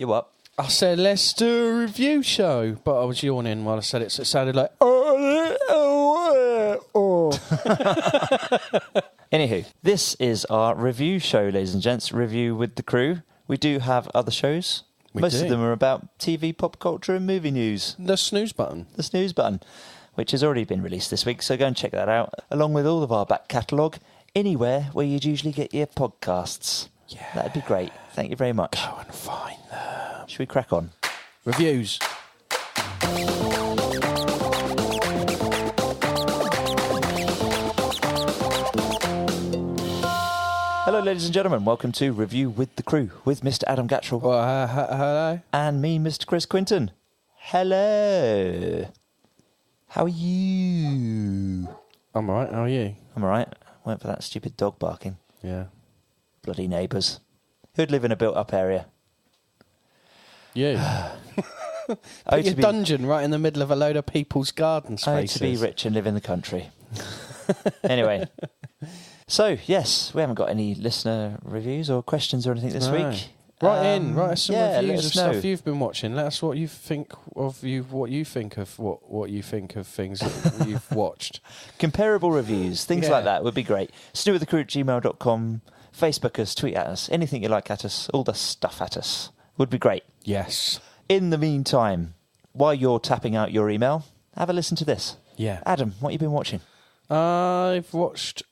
You what? I said, let's do a review show. But I was yawning while I said it, so it sounded like... Anywho, this is our review show, ladies and gents. Review with the crew. We do have other shows. Most of them are about TV, pop culture and movie news. The snooze button. The snooze button, which has already been released this week, so go and check that out, along with all of our back catalogue, anywhere where you'd usually get your podcasts. Yeah. That'd be great. Thank you very much. Go and find them. Should we crack on? Reviews. Hello, ladies and gentlemen. Welcome to Review with the Crew with Mr. Adam Gattrell. Well, hello. And me, Mr. Chris Quinton. Hello. How are you? I'm all right. How are you? I'm all right. Went for that stupid dog barking. Yeah. Bloody neighbours. Who'd live in a built-up area? You. Put your dungeon right in the middle of a load of people's garden spaces. To be rich and live in the country. Anyway. So, yes, we haven't got any listener reviews or questions or anything this week. Write us some reviews of know. stuff you've been watching. Let us what you think of what you think of things that you've watched. Comparable reviews, things like that would be great. snewwiththecrew@gmail.com. Facebook us, tweet at us, anything you like at us, all the stuff at us would be great. Yes. In the meantime, while you're tapping out your email, have a listen to this. Yeah. Adam, what have you been watching? I've watched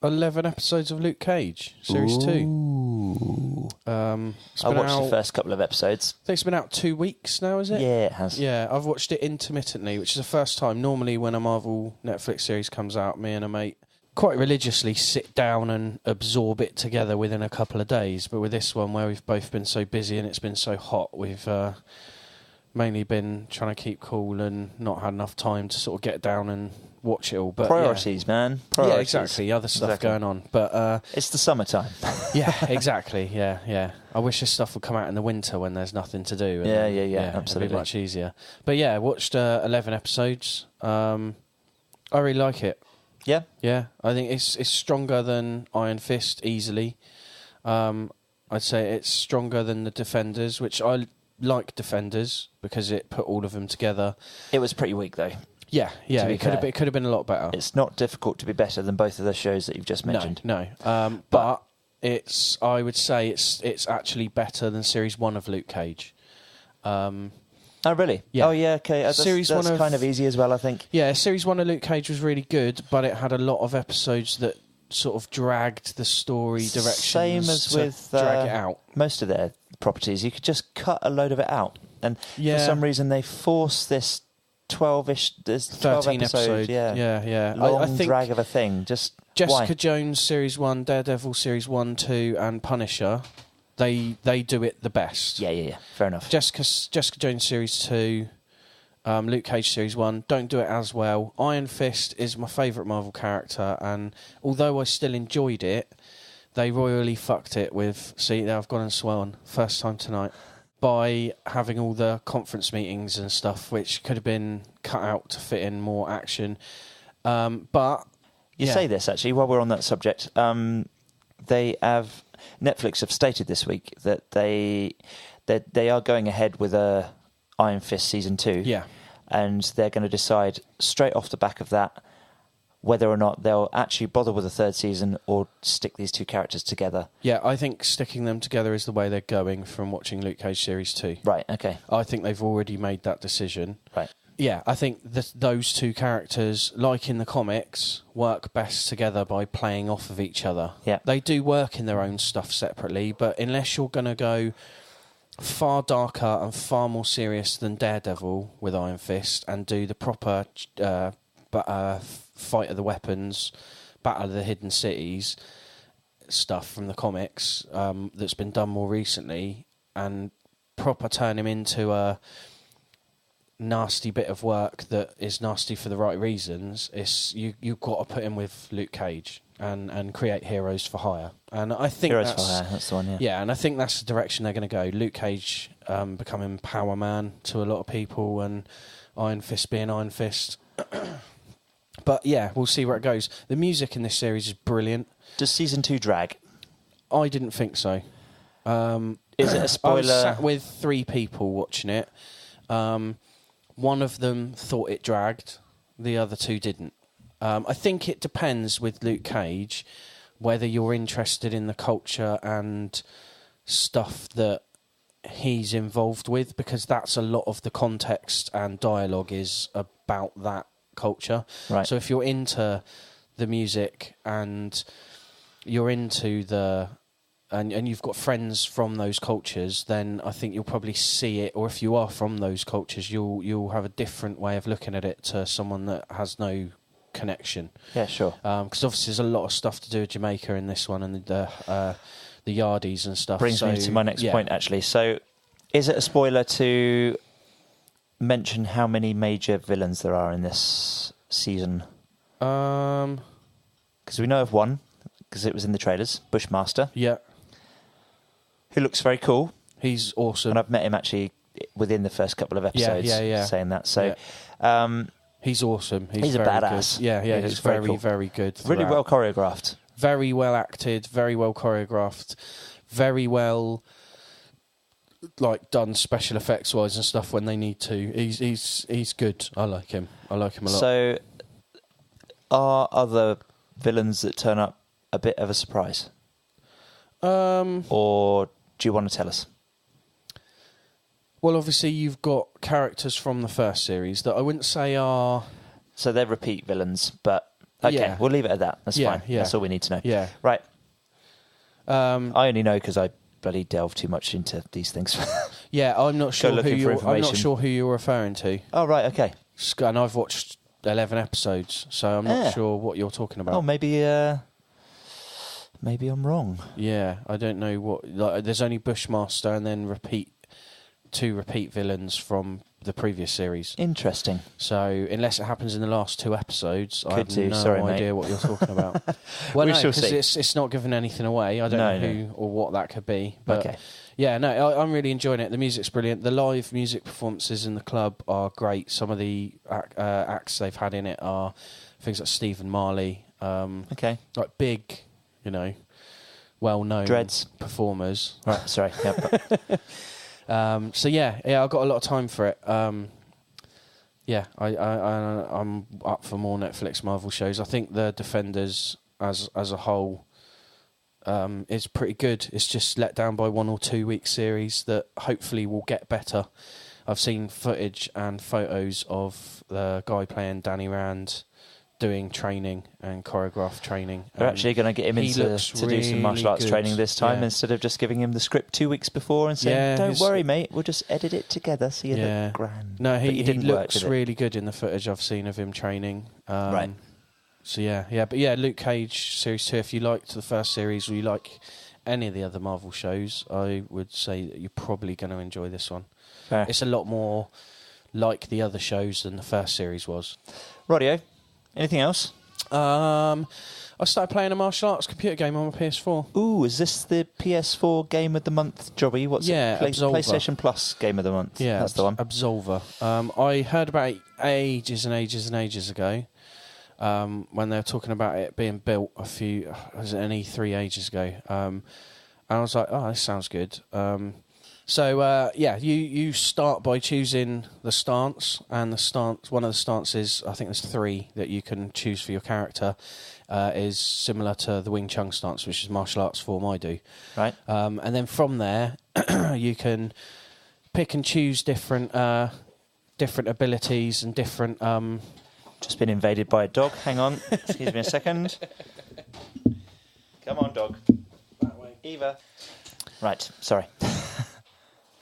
11 episodes of Luke Cage, Series 2. I watched the first couple of episodes. I think it's been out 2 weeks now, is it? Yeah, it has. Yeah, I've watched it intermittently, which is the first time. Normally when a Marvel Netflix series comes out, me and a mate quite religiously sit down and absorb it together within a couple of days. But with this one, where we've both been so busy and it's been so hot, we've mainly been trying to keep cool and not had enough time to sort of get down and watch it all. But Priorities, man. Priorities. Yeah, exactly. Other stuff going on. But it's the summertime. Yeah, exactly. Yeah. I wish this stuff would come out in the winter when there's nothing to do. Yeah, absolutely. It'd be much easier. But yeah, I watched 11 episodes. I really like it. Yeah? Yeah, I think it's stronger than Iron Fist easily. I'd say it's stronger than the Defenders, which I like Defenders because it put all of them together. It was pretty weak, though. Yeah, it could have been a lot better. It's not difficult to be better than both of the shows that you've just mentioned. No. But I would say it's actually better than Series 1 of Luke Cage. Oh, really? Yeah. Oh, yeah, okay. That's kind of easy as well, I think. Yeah, Series 1 of Luke Cage was really good, but it had a lot of episodes that sort of dragged the story directions. Same as with drag it out. Most of their properties. You could just cut a load of it out. And for some reason, they force this 12-ish... 13 episode. Yeah. Long I think drag of a thing. Just Jessica why? Jones Series 1, Daredevil Series 1, 2, and Punisher... They do it the best. Yeah. Fair enough. Jessica Jones Series 2, Luke Cage Series 1 don't do it as well. Iron Fist is my favourite Marvel character, and although I still enjoyed it, they royally fucked it with... See, now I've gone and sworn. First time tonight. By having all the conference meetings and stuff, which could have been cut out to fit in more action. But... You say this, actually, while we're on that subject. They have... Netflix have stated this week that they are going ahead with a Iron Fist Season 2. Yeah. And they're going to decide straight off the back of that whether or not they'll actually bother with a third season or stick these two characters together. Yeah, I think sticking them together is the way they're going from watching Luke Cage Series 2. Right, okay. I think they've already made that decision. Right. Yeah, I think those two characters, like in the comics, work best together by playing off of each other. Yeah. They do work in their own stuff separately, but unless you're going to go far darker and far more serious than Daredevil with Iron Fist and do the proper Fight of the Weapons, Battle of the Hidden Cities stuff from the comics that's been done more recently and proper turn him into a nasty bit of work that is nasty for the right reasons, you've got to put him with Luke Cage and create heroes for hire. And I think that's the one, yeah. Yeah, and I think that's the direction they're going to go. Luke Cage becoming Power Man to a lot of people and Iron Fist being Iron Fist. But yeah, we'll see where it goes. The music in this series is brilliant. Does Season 2 drag? I didn't think so. Is it a I was spoiler? sat with 3 people watching it. One of them thought it dragged. The other 2 didn't. I think it depends with Luke Cage whether you're interested in the culture and stuff that he's involved with, because that's a lot of the context and dialogue is about that culture. Right. So if you're into the music and you're into and you've got friends from those cultures, then I think you'll probably see it, or if you are from those cultures, you'll have a different way of looking at it to someone that has no connection. Yeah, sure. Because obviously there's a lot of stuff to do with Jamaica in this one, and the Yardies and stuff. Brings me to my next point, actually. So, is it a spoiler to mention how many major villains there are in this season? Because we know of one, because it was in the trailers, Bushmaster. Yeah. Who looks very cool. He's awesome. And I've met him actually within the first couple of episodes saying that. So, he's awesome. He's a badass. Good. Yeah, he's very, cool. very good. Really well choreographed. Very well acted, very well choreographed, very well done special effects wise and stuff when they need to. He's good. I like him. I like him a lot. So, are other villains that turn up a bit of a surprise? Or do you want to tell us? Well, obviously you've got characters from the first series that I wouldn't say are... So they're repeat villains, but okay, we'll leave it at that. That's fine. Yeah. That's all we need to know. Yeah. Right. I only know because I bloody delve too much into these things. Yeah, I'm not sure who you're referring to. Oh, right, okay. And I've watched 11 episodes, so I'm not sure what you're talking about. Oh, maybe I'm wrong. Yeah, I don't know what... there's only Bushmaster and then two repeat villains from the previous series. Interesting. So, unless it happens in the last 2 episodes, I have no idea what you're talking about. Well, we no, shall because see. It's not giving anything away. I don't know who or what that could be. But yeah, no, I'm really enjoying it. The music's brilliant. The live music performances in the club are great. Some of the acts they've had in it are things like Stephen Marley. Okay. Like big, well-known Dreads performers. Right, sorry. Yep. So yeah, I've got a lot of time for it. I'm up for more Netflix Marvel shows. I think the Defenders as a whole is pretty good. It's just let down by 1 or 2 week series that hopefully will get better. I've seen footage and photos of the guy playing Danny Rand doing training and choreographed training. They're actually going to get him into to do some martial arts training this time instead of just giving him the script 2 weeks before and saying, don't worry, mate, we'll just edit it together so you look grand. No, he looks really good in the footage I've seen of him training. Right. So but Luke Cage Series 2, if you liked the first series or you like any of the other Marvel shows, I would say that you're probably going to enjoy this one. Fair. It's a lot more like the other shows than the first series was. Rightio. Anything else? I started playing a martial arts computer game on my PS4. Ooh, is this the Ps4 Game of the Month jobby? What's it? Absolver. PlayStation Plus Game of the Month. Yeah, that's the one. Absolver. I heard about it ages and ages and ages ago when they were talking about it being built an E3 ages ago. And I was like, oh, this sounds good. You start by choosing the stance, and one of the stances, I think there's 3 that you can choose for your character, is similar to the Wing Chun stance, which is martial arts form I do. Right. And then from there, you can pick and choose different abilities and different... Just been invaded by a dog. Hang on. Excuse me a second. Come on, dog. That way. Eva. Right, sorry.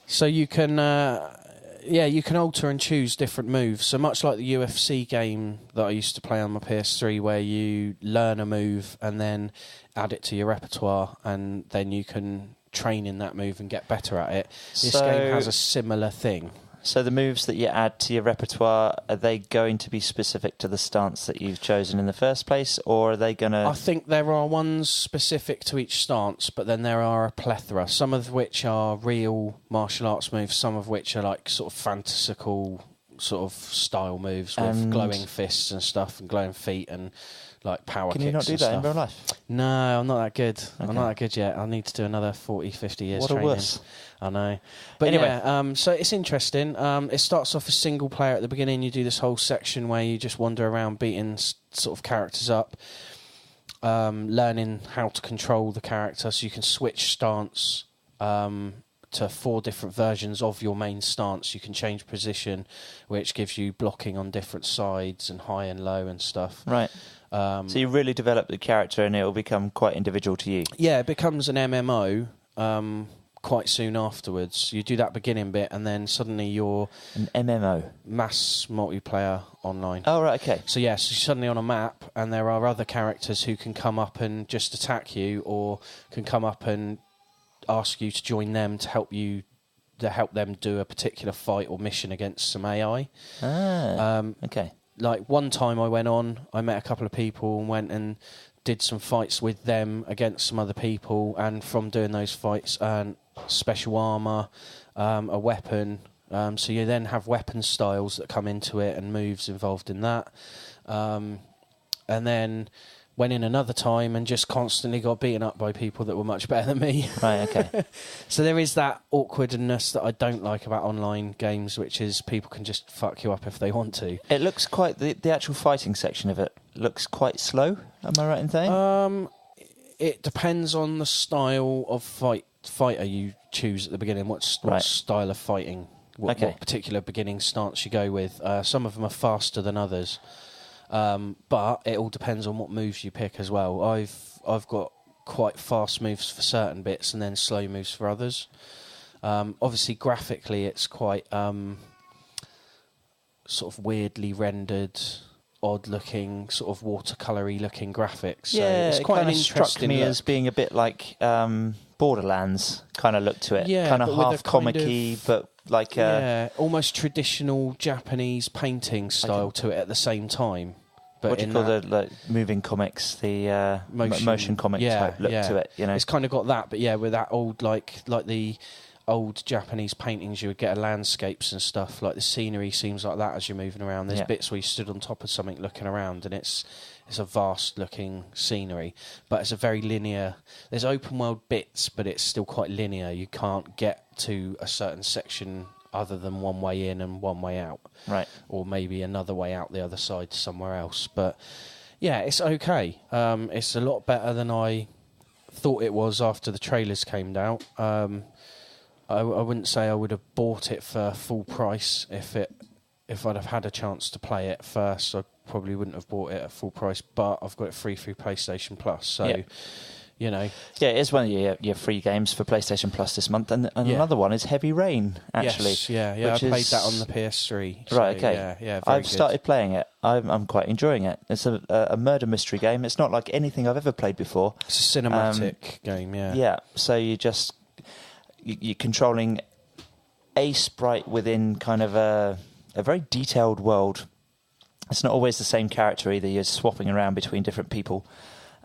So you can, you can alter and choose different moves. So much like the UFC game that I used to play on my PS3, where you learn a move and then add it to your repertoire, and then you can train in that move and get better at it. This game has a similar thing. So the moves that you add to your repertoire, are they going to be specific to the stance that you've chosen in the first place, or are they going to... I think there are ones specific to each stance, but then there are a plethora, some of which are real martial arts moves, some of which are like sort of fantastical sort of style moves with glowing fists and stuff, and glowing feet and like power kicks. Can you not do that in real life? No, I'm not that good. Okay. I'm not that good yet. I need to do another 40, 50 years What training. a wuss. I know. But anyway. yeah, so it's interesting. It starts off as single player at the beginning. You do this whole section where you just wander around beating sort of characters up, learning how to control the character, so you can switch stance to 4 different versions of your main stance. You can change position, which gives you blocking on different sides and high and low and stuff. Right. So you really develop the character and it will become quite individual to you. Yeah, it becomes an MMO quite soon afterwards. You do that beginning bit and then suddenly you're... An MMO? Mass multiplayer online. Oh, right, okay. So yeah, so you're suddenly on a map and there are other characters who can come up and just attack you, or can come up and ask you to join them to help them do a particular fight or mission against some AI. Okay. Like one time I went on, I met a couple of people and went and did some fights with them against some other people, and from doing those fights earned special armour, a weapon. So you then have weapon styles that come into it and moves involved in that. And then went in another time and just constantly got beaten up by people that were much better than me. Right, okay. So there is that awkwardness that I don't like about online games, which is people can just fuck you up if they want to. It looks quite... The actual fighting section of it looks quite slow, am I right in saying? It depends on the style of fighter you choose at the beginning, what style of fighting, what particular beginning stance you go with. Some of them are faster than others. But it all depends on what moves you pick as well. I've got quite fast moves for certain bits and then slow moves for others. Obviously, graphically, it's quite sort of weirdly rendered, odd-looking, sort of watercolour-y looking graphics. So yeah, it's quite it kind an of struck interesting me look. as being a bit like Borderlands kind of look to it. Yeah, kind of but with half a kind comic-y, of- but like... almost traditional Japanese painting style to it at the same time. But what do you call the moving comics, the motion comic type look to it? You know, it's kind of got that, but yeah, with that old like the old Japanese paintings, you would get landscapes and stuff. Like the scenery seems like that as you're moving around. There's bits where you stood on top of something looking around, and it's a vast looking scenery, but it's a very linear. There's open world bits, but it's still quite linear. You can't get to a certain section other than one way in and one way out. Right. Or maybe another way out the other side somewhere else. But yeah, it's okay. It's a lot better than I thought it was after the trailers came out. I wouldn't say I would have bought it for full price if I'd have had a chance to play it first. I probably wouldn't have bought it at full price, but I've got it free through PlayStation Plus, so you know. Yeah, it is one of your free games for PlayStation Plus this month, and another one is Heavy Rain, actually. Yes, yeah, I played that on the PS3. So right, okay. Yeah, very I've started playing it. I'm quite enjoying it. It's a murder mystery game. It's not like anything I've ever played before. It's a cinematic game, yeah. Yeah, so you're controlling a sprite within kind of a very detailed world. It's not always the same character either. You're swapping around between different people.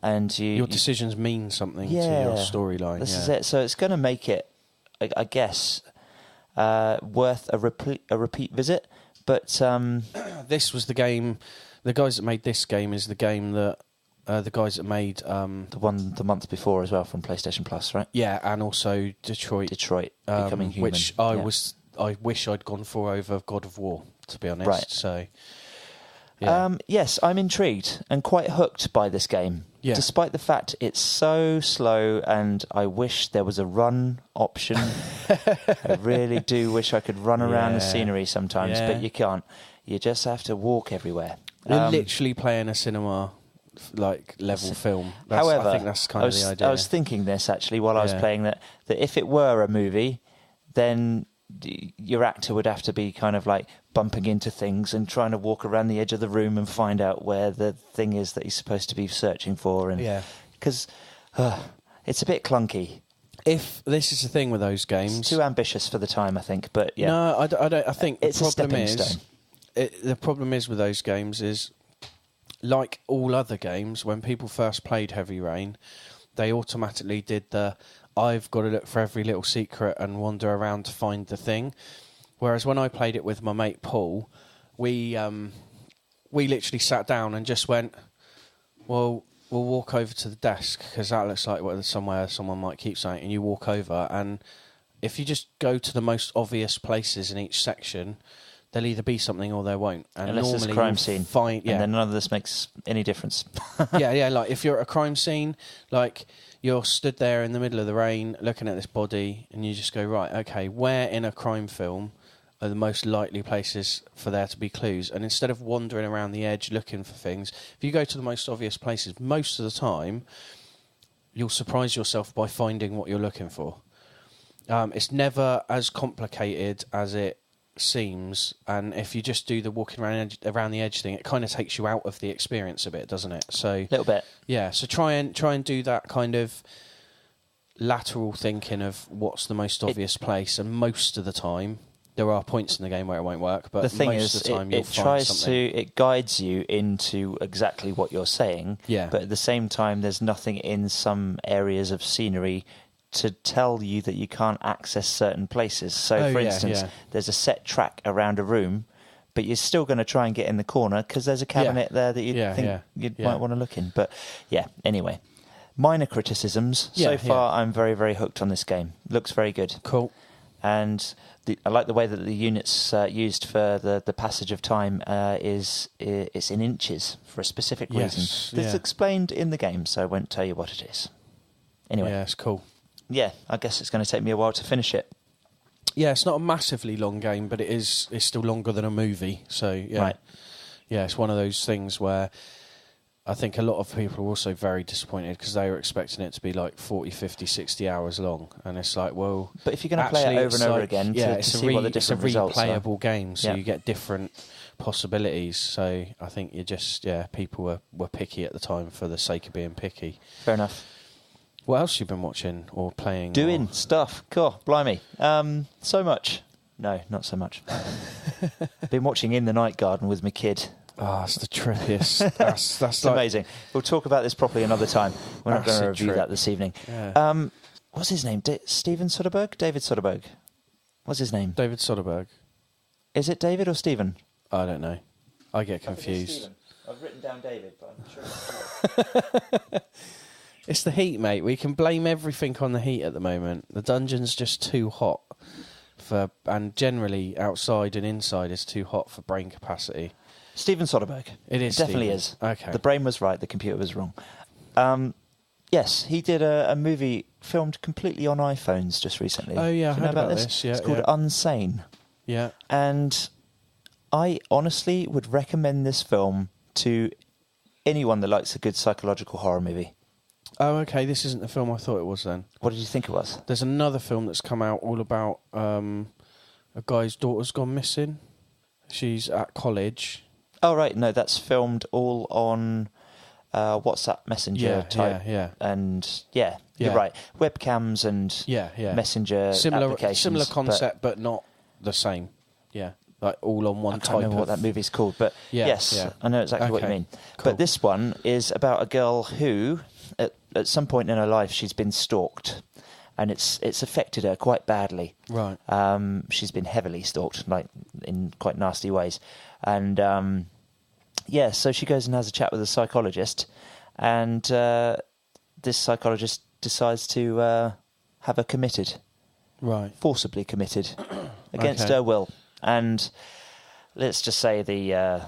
And your decisions mean something to your storyline. This is it. So it's going to make it, I guess, worth a repeat visit. But this was the game. The guys that made this game is the game that the guys that made the one the month before as well from PlayStation Plus, right? Yeah, and also Detroit Becoming Human, which I wish I'd gone for over God of War, to be honest. Right. So. Yeah. Yes, I'm intrigued and quite hooked by this game, despite the fact it's so slow, and I wish there was a run option. I really do wish I could run around the scenery sometimes, but you can't. You just have to walk everywhere. You're literally playing a cinema level film. However, I think that's kind of the idea. I was thinking this actually while I was playing that if it were a movie, then your actor would have to be kind of like bumping into things and trying to walk around the edge of the room and find out where the thing is that he's supposed to be searching for. And because it's a bit clunky. If this is the thing with those games, it's too ambitious for the time, I think. But yeah, no, I don't. I think it's the problem a stepping stone. The problem is with those games is, like all other games, when people first played Heavy Rain, they automatically did I've got to look for every little secret and wander around to find the thing. Whereas when I played it with my mate Paul, we literally sat down and just went, well, we'll walk over to the desk because that looks like somewhere someone might keep something, and you walk over, and if you just go to the most obvious places in each section, there'll either be something or there won't. And unless it's a crime scene. And then none of this makes any difference. yeah, like if you're at a crime scene, like you're stood there in the middle of the rain looking at this body, and you just go, right, okay, where in a crime film are the most likely places for there to be clues? And instead of wandering around the edge looking for things, if you go to the most obvious places, most of the time, you'll surprise yourself by finding what you're looking for. It's never as complicated as it seems, and if you just do the walking around the edge thing, it kind of takes you out of the experience a bit, doesn't it? So a little bit. Yeah, so try and do that kind of lateral thinking of what's the most obvious place, and most of the time there are points in the game where it won't work, but the thing most is, of the time you'll find tries something. it guides you into exactly what you're saying, but at the same time there's nothing in some areas of scenery to tell you that you can't access certain places. So, for instance, there's a set track around a room, but you're still going to try and get in the corner because there's a cabinet there that you think you might want to look in. But, anyway. Minor criticisms. So far, I'm very, very hooked on this game. Looks very good. Cool. And I like the way that the units used for the passage of time it's in inches for a specific reason. It's explained in the game, so I won't tell you what it is. Anyway. Yeah, it's cool. Yeah, I guess it's going to take me a while to finish it. Yeah, it's not a massively long game, but it's still longer than a movie. So, yeah. Right. Yeah, it's one of those things where I think a lot of people are also very disappointed because they were expecting it to be like 40, 50, 60 hours long. And it's like, well... But if you're going to play it over and over again to see what the different results are. It's a replayable game, so you get different possibilities. So I think you just, people were picky at the time for the sake of being picky. Fair enough. What else you been watching or playing? Doing stuff. Cool, blimey. So much. No, not so much. Been watching In the Night Garden with my kid. Oh, it's the trippiest. that's it's amazing. We'll talk about this properly another time. We're not going to review that this evening. Yeah. What's his name? Steven Soderbergh? David Soderbergh. What's his name? David Soderbergh. Is it David or Stephen? I don't know. I get confused. I've written down David, but I'm sure it's It's the heat, mate. We can blame everything on the heat at the moment. The dungeon's just too hot and generally outside and inside is too hot for brain capacity. Steven Soderbergh. It is. Definitely is. Okay. The brain was right, the computer was wrong. Yes, he did a movie filmed completely on iPhones just recently. Oh, yeah, I Do you heard know about this. Yeah, it's called Unsane. Yeah. And I honestly would recommend this film to anyone that likes a good psychological horror movie. Oh, okay. This isn't the film I thought it was then. What did you think it was? There's another film that's come out all about a guy's daughter's gone missing. She's at college. Oh, right. No, that's filmed all on WhatsApp Messenger type. Yeah. And, you're right. Webcams and Messenger applications. Similar concept, but not the same. Yeah. Like all on one type. I can't remember what that movie's called, but yes, I know exactly what you mean. Cool. But this one is about a girl who, at some point in her life, she's been stalked, and it's affected her quite badly. Right. She's been heavily stalked, like in quite nasty ways, and so she goes and has a chat with a psychologist, and this psychologist decides to have her committed, right, forcibly committed, against her will. And let's just say the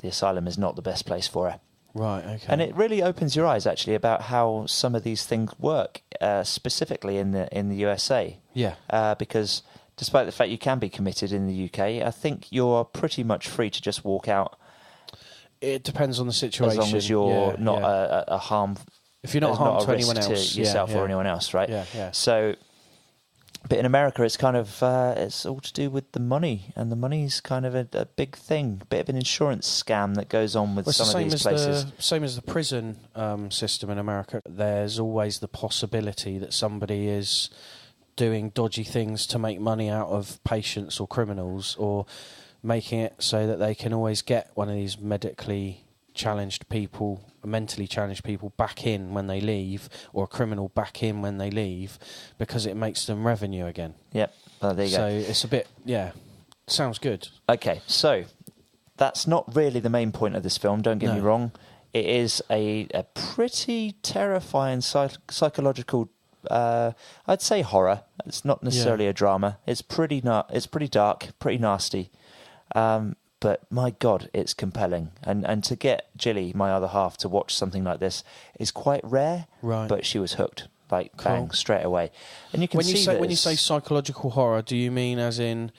asylum is not the best place for her. Right, okay. And it really opens your eyes, actually, about how some of these things work, specifically in the USA. Yeah. Because despite the fact you can be committed in the UK, I think you're pretty much free to just walk out. It depends on the situation. As long as you're not a harm. If you're not harm to anyone else. To yourself or anyone else, right? Yeah. So... But in America, it's kind of it's all to do with the money, and the money's kind of a big thing, a bit of an insurance scam that goes on with some of these places. Same as the prison system in America. There's always the possibility that somebody is doing dodgy things to make money out of patients or criminals, or making it so that they can always get one of these mentally challenged people back in when they leave, or a criminal back in when they leave, because it makes them revenue again. Yep. There you go. So it's a bit, Sounds good. Okay, so that's not really the main point of this film, don't get me wrong. It is a pretty terrifying psychological, I'd say horror. It's not necessarily a drama. It's pretty dark, pretty nasty. But my God, it's compelling. And to get Jilly, my other half, to watch something like this is quite rare. Right. But she was hooked, like bang, straight away. And you can when you say psychological horror, do you mean as in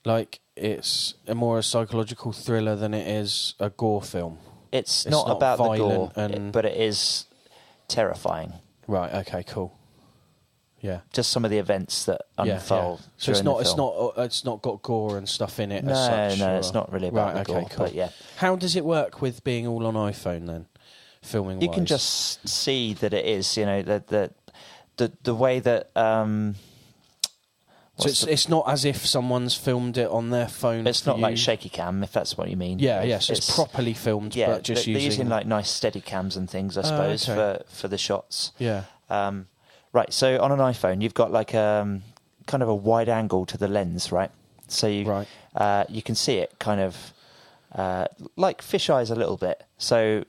like it's more a psychological thriller than it is a gore film? It's not about the gore, and... but it is terrifying. Right. Okay. Cool. Yeah. Just some of the events that unfold. Yeah. So it's not got gore and stuff in it. No, as such, it's not really about the gore. Cool. But yeah. How does it work with being all on iPhone then, filming? You can just see that it is. You know, the way that. So it's not as if someone's filmed it on their phone. It's not like shaky cam, if that's what you mean. Yeah. So it's properly filmed, but just they're using... using like nice steady cams and things, I suppose, for the shots. Yeah. Right. So on an iPhone, you've got like kind of a wide angle to the lens, right? So you can see it kind of like fisheyes a little bit. So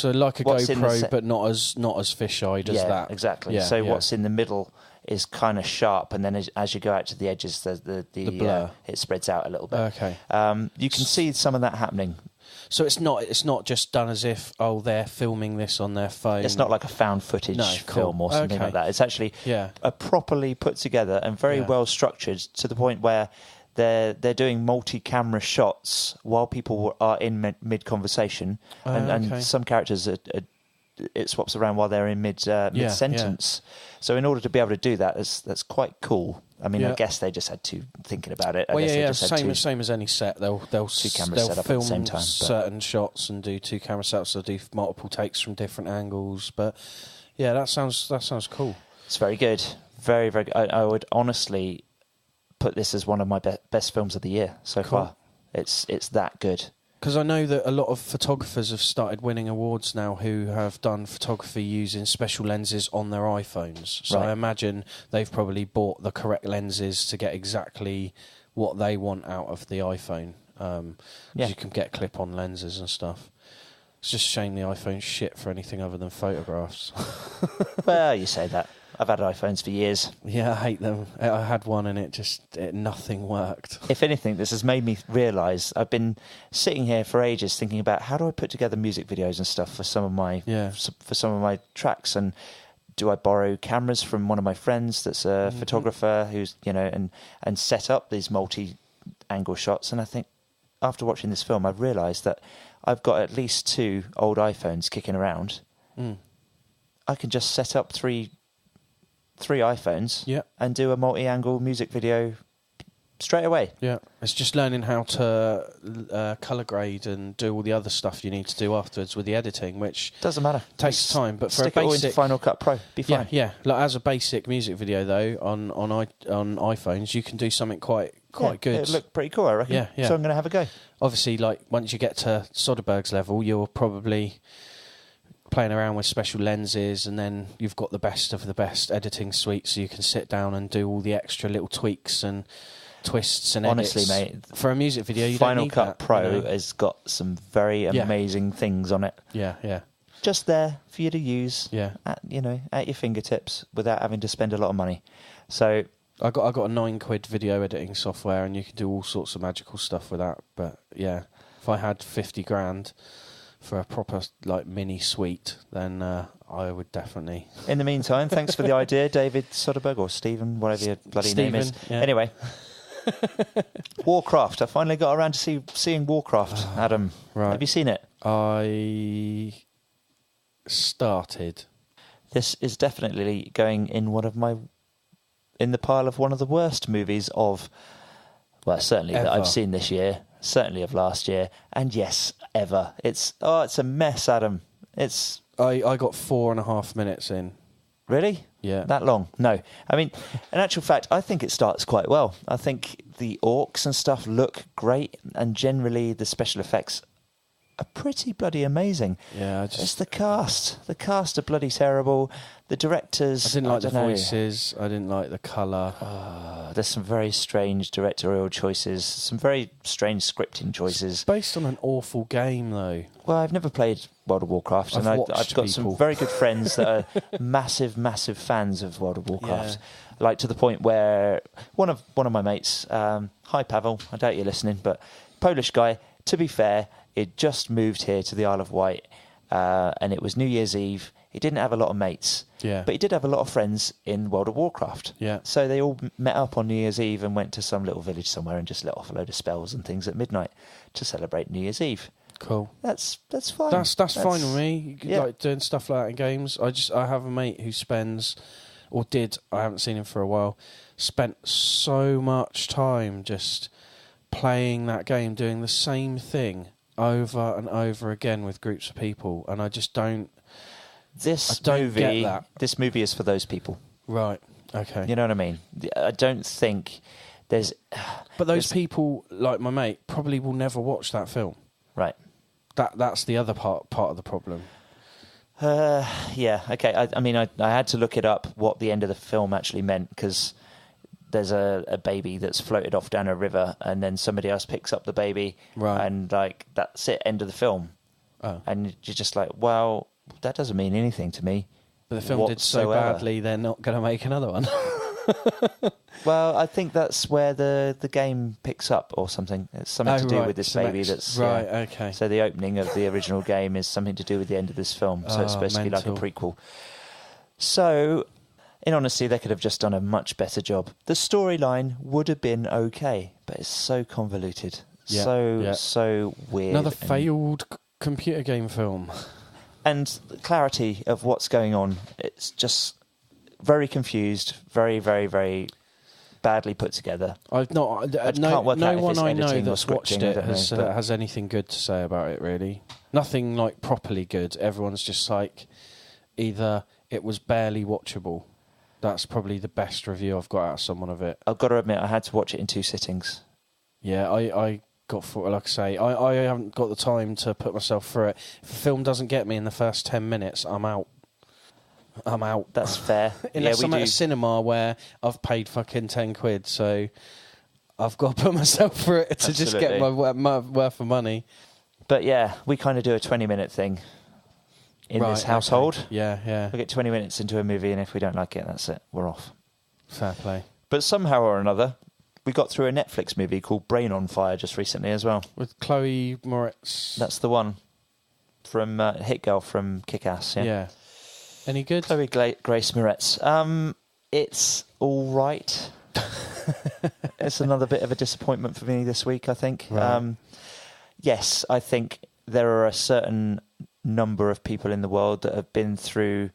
like a GoPro, but not as fisheyed as that. Exactly. Yeah, what's in the middle is kind of sharp, and then as you go out to the edges, the blur. It spreads out a little bit. Okay. You can see some of that happening. So it's not just done as if they're filming this on their phone. It's not like a found footage film or something like that. It's actually a properly put together and very well structured to the point where they're doing multi-camera shots while people are in mid conversation, and some characters it swaps around while they're in mid sentence. So in order to be able to do that, that's quite cool. I mean, I guess they just had to thinking about it. Same as any set. They'll two cameras set up film at the same time. Certain shots and do two camera sets. They'll do multiple takes from different angles. But yeah, that sounds cool. It's very good, very very good. I would honestly put this as one of my best films of the year so far. It's that good. Because I know that a lot of photographers have started winning awards now who have done photography using special lenses on their iPhones. So I imagine they've probably bought the correct lenses to get exactly what they want out of the iPhone. You can get clip-on lenses and stuff. It's just a shame the iPhone's shit for anything other than photographs. Well, you say that. I've had iPhones for years. Yeah, I hate them. I had one and nothing worked. If anything, this has made me realise I've been sitting here for ages thinking about how do I put together music videos and stuff for some of my tracks, and do I borrow cameras from one of my friends that's a photographer who's and set up these multi-angle shots. And I think after watching this film, I've realised that I've got at least 2 old iPhones kicking around. I can just set up three iPhones and do a multi-angle music video straight away. Yeah, it's just learning how to colour grade and do all the other stuff you need to do afterwards with the editing, which doesn't matter. Takes time, but for stick it all into Final Cut Pro, be fine. Yeah. Like as a basic music video though, on iPhones, you can do something quite good. It looked pretty cool, I reckon. Yeah. So I'm going to have a go. Obviously, like once you get to Soderbergh's level, you're probably playing around with special lenses, and then you've got the best of the best editing suite, so you can sit down and do all the extra little tweaks and twists and edits. Honestly, mate, for a music video, you Final don't need Cut that, Pro has got some very amazing things on it. Yeah. Just there for you to use. At your fingertips without having to spend a lot of money. So I got a £9 video editing software, and you can do all sorts of magical stuff with that. But yeah, if I had 50 grand for a proper mini suite, then I would definitely. In the meantime, thanks for the idea, David Soderbergh, or Stephen, whatever your bloody name is. Yeah. Anyway, Warcraft. I finally got around to seeing Warcraft. Adam, have you seen it? I started. This is definitely going in in the pile of one of the worst movies of, well, certainly ever. That I've seen this year. Certainly of last year, and yes, ever. It's a mess, Adam. I got 4.5 minutes in. Really? Yeah. That long? No. I mean, in actual fact, I think it starts quite well. I think the orcs and stuff look great, and generally the special effects are pretty bloody amazing. Yeah, it's the cast. The cast are bloody terrible. The directors... I didn't like the voices. I didn't like the colour. There's some very strange directorial choices, some very strange scripting choices. It's based on an awful game, though. Well, I've never played World of Warcraft, and I've got some very good friends that are massive, massive fans of World of Warcraft. Yeah. Like, to the point where one of my mates, hi Pavel, I doubt you're listening, but Polish guy, to be fair, he'd just moved here to the Isle of Wight, and it was New Year's Eve. He didn't have a lot of mates, but he did have a lot of friends in World of Warcraft. Yeah. So they all met up on New Year's Eve and went to some little village somewhere and just let off a load of spells and things at midnight to celebrate New Year's Eve. Cool. That's fine. That's fine with me. Like doing stuff like that in games. I have a mate who spends, or did, I haven't seen him for a while, spent so much time just playing that game, doing the same thing over and over again with groups of people, and I just don't. This movie is for those people. Right. Okay. You know what I mean? I don't think there's... But those people, like my mate, probably will never watch that film. Right. That's the other part of the problem. Yeah, okay. I mean, I had to look it up, what the end of the film actually meant, because there's a baby that's floated off down a river, and then somebody else picks up the baby, and, like, that's it, end of the film. Oh. And you're just like, well... That doesn't mean anything to me. But the film did so badly, they're not going to make another one. Well, I think that's where the game picks up or something. It's something to do with this baby that's... Right, okay. So the opening of the original game is something to do with the end of this film. So it's supposed to be like a prequel. So, in honesty, they could have just done a much better job. The storyline would have been okay, but it's so convoluted. Yeah. So weird. Another failed computer game film. And the clarity of what's going on, it's just very confused, very, very, very badly put together. I've not. No one I know that's watched it has anything good to say about it, really. Nothing, like, properly good. Everyone's just like, either it was barely watchable. That's probably the best review I've got out of someone of it. I've got to admit, I had to watch it in 2 sittings. Yeah, I got for, like I say, I haven't got the time to put myself through it. If a film doesn't get me in the first 10 minutes, I'm out. That's fair. Unless I'm at a cinema where I've paid fucking 10 quid, so I've got to put myself through it to just get my worth of money. But yeah, we kind of do a 20-minute thing in this household. Okay. Yeah. We get 20 minutes into a movie, and if we don't like it, that's it. We're off. Fair play. But somehow or another, we got through a Netflix movie called Brain on Fire just recently as well. With Chloe Moretz. That's the one. From Hit Girl from Kick-Ass, yeah. Any good? Chloe Grace Moretz. It's all right. It's another bit of a disappointment for me this week, I think. Right. Yes, I think there are a certain number of people in the world that have been through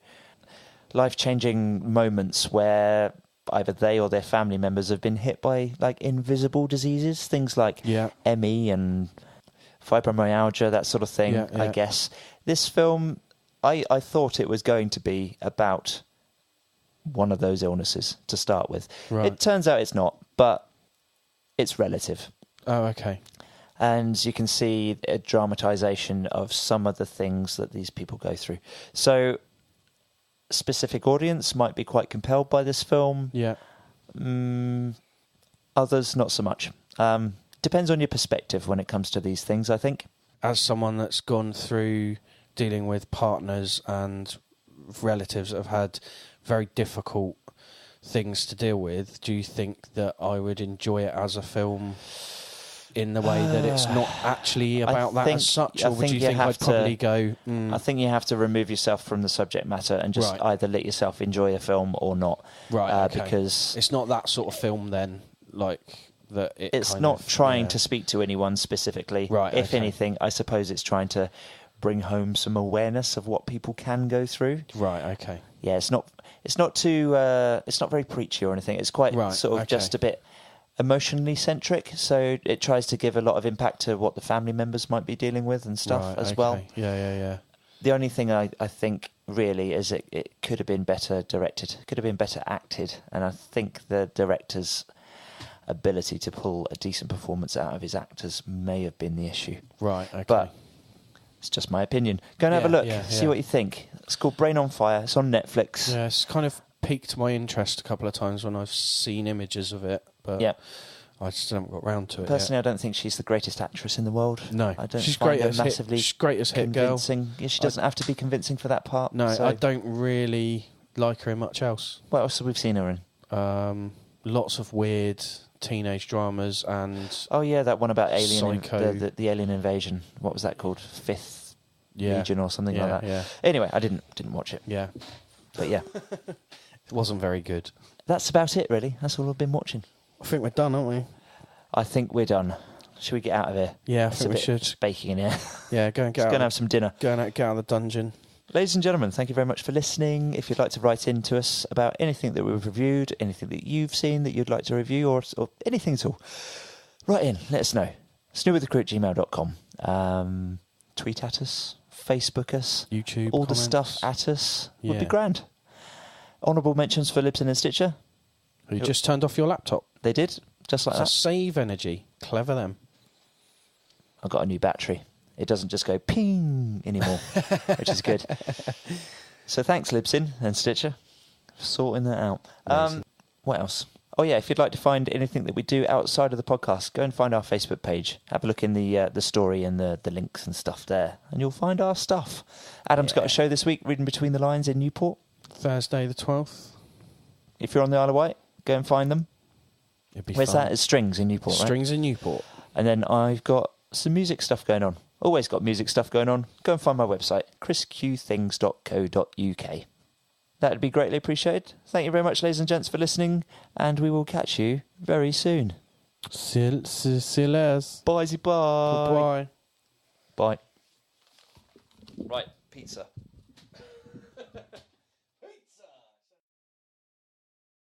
life-changing moments where either they or their family members have been hit by, like, invisible diseases, things like ME and fibromyalgia, that sort of thing, I guess. This film, I thought it was going to be about one of those illnesses to start with. Right. It turns out it's not, but it's relative. Oh, okay. And you can see a dramatisation of some of the things that these people go through. So... specific audience might be quite compelled by this film. Yeah. Others, not so much. Depends on your perspective when it comes to these things, I think. As someone that's gone through dealing with partners and relatives that have had very difficult things to deal with, do you think that I would enjoy it as a film in the way that it's not actually about that as such, or would you think I'd probably go... I think you have to remove yourself from the subject matter and just either let yourself enjoy a film or not. Right, okay. Because... it's not that sort of film then, like... that it's not trying to speak to anyone specifically. Right, if anything, I suppose it's trying to bring home some awareness of what people can go through. Right, okay. Yeah, it's not too... it's not very preachy or anything. It's quite sort of just a bit... emotionally centric, so it tries to give a lot of impact to what the family members might be dealing with and stuff as well. Yeah. The only thing I think really is it could have been better directed, could have been better acted, and I think the director's ability to pull a decent performance out of his actors may have been the issue. Right, okay. But It's just my opinion. Go and have a look. See what you think. It's called Brain on Fire. It's on Netflix. Yeah, it's kind of piqued my interest a couple of times when I've seen images of it, but I just haven't got round to it. Personally, I don't think she's the greatest actress in the world. No, I don't she's find great her as massively she's great as hit girl. Yeah, she doesn't have to be convincing for that part. No, so. I don't really like her in much else. What else have we seen her in? Lots of weird teenage dramas and that one about alien the alien invasion. What was that called? Fifth Legion or something like that. Yeah. Anyway, I didn't watch it. Yeah, but yeah, it wasn't very good. That's about it, really. That's all I've been watching. I think we're done, aren't we? I think we're done. Should we get out of here? Yeah, I think we should. Baking in here. Yeah, go and get out. Go and have some dinner. Get out of the dungeon. Ladies and gentlemen, thank you very much for listening. If you'd like to write in to us about anything that we've reviewed, anything that you've seen that you'd like to review, or anything at all, write in. Let us know. snewwiththecrew@gmail.com. Tweet at us. Facebook us. YouTube all comments. The stuff at us would be grand. Honourable mentions for Libsyn and Stitcher. Who just turned off your laptop. They did, just like that. Save energy. Clever them. I got a new battery. It doesn't just go ping anymore, which is good. So thanks, Libsyn and Stitcher, for sorting that out. What else? Oh, yeah, if you'd like to find anything that we do outside of the podcast, go and find our Facebook page. Have a look in the story and the links and stuff there, and you'll find our stuff. Adam's got a show this week, Reading Between the Lines in Newport. Thursday the 12th. If you're on the Isle of Wight, go and find them. Where's that? It's Strings in Newport, right? Strings in Newport. And then I've got some music stuff going on. Always got music stuff going on. Go and find my website, chrisqthings.co.uk. That would be greatly appreciated. Thank you very much, ladies and gents, for listening, and we will catch you very soon. See you later. Bye. Bye. Bye. Right, pizza.